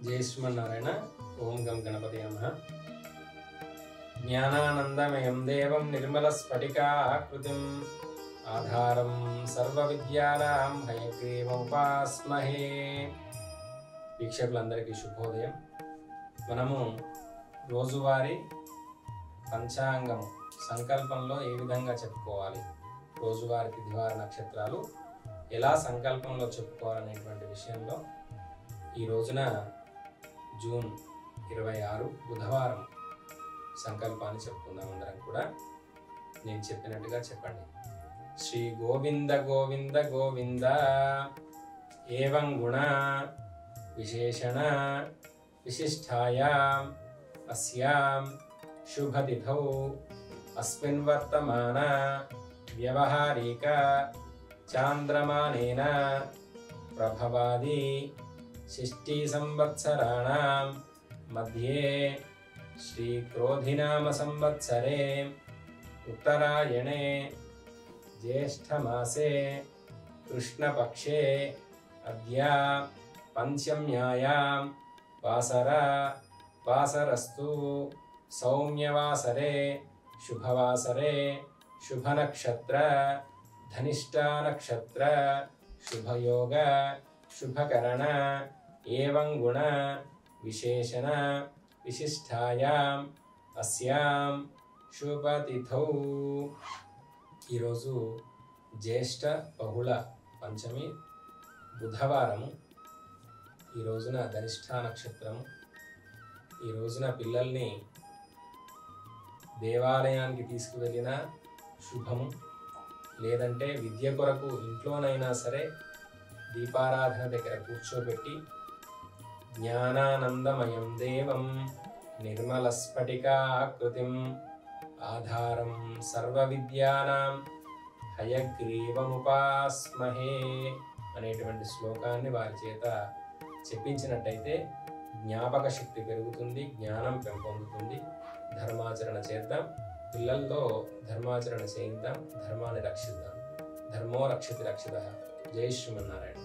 जय श्रीमन्नारायण। ओम गं गणपतये नमः। ज्ञानानंदमयं देवं निर्मलस्फटिकाकृतिम् आधारं सर्वविद्यानां हयग्रीवमुपास्महे। వీక్షకులందరికీ శుభోదయం। మనము రోజువారీ పంచాంగం సంకల్పంలో ఏ విధంగా చెప్పుకోవాలి, రోజువారీ తిథివార నక్షత్రాలు ఎలా సంకల్పంలో చెప్పుకోవాలనేటువంటి విషయంలో ఈ రోజున జూన్ 26 బుధవారం సంకల్పాన్ని చెప్పుకుందాం। అందరం కూడా నేను చెప్పినట్టుగా చెప్పండి। శ్రీ గోవింద గోవింద గోవింద ఏవం గుణ విశేషణ విశిష్టాయాం అస్యాం శుభతిథౌ అస్మిన్ వర్తమాన వ్యవహారిక చాంద్రమానేన ప్రభవాది షష్ఠీ సంవత్సరాణాం మధ్యే శ్రీ క్రోధినామ సంవత్సరే ఉత్తరాయణే జ్యేష్ఠమాసే కృష్ణపక్షే అద్య పంచమ్యాయాం వాసరస్తు సౌమ్యవాసరే శుభవాసరే శుభనక్షత్ర ధనిష్టా నక్షత్ర శుభయోగ శుభకరణ ఏవం గుణ విశేషణ విశిష్టాయాం అస్యాం శుభతిథౌ। ఈరోజు జ్యేష్ఠ బహుళ పంచమి బుధవారము। ఈ రోజున ధనిష్టా నక్షత్రము। ఈ రోజున పిల్లల్ని దేవాలయానికి తీసుకువెళ్ళిన శుభము, లేదంటే విద్య కొరకు ఇంట్లోనైనా సరే దీపారాధన దగ్గర కూర్చోబెట్టి జ్ఞానానందమయం దేవం నిర్మలస్ఫటికాకృతిం ఆధారం సర్వవిద్యానాం హయగ్రీవముపాస్మహే అనేటువంటి శ్లోకాన్ని వారి చేత చెప్పించినట్టయితే జ్ఞాపక శక్తి పెరుగుతుంది, జ్ఞానం పెంపొందుతుంది। ధర్మాచరణ చేద్దాం, పిల్లలతో ధర్మాచరణ చేయిద్దాం, ధర్మాన్ని రక్షిద్దాం। ధర్మో రక్షితి రక్షితః। జై శ్రీమన్నారాయణ।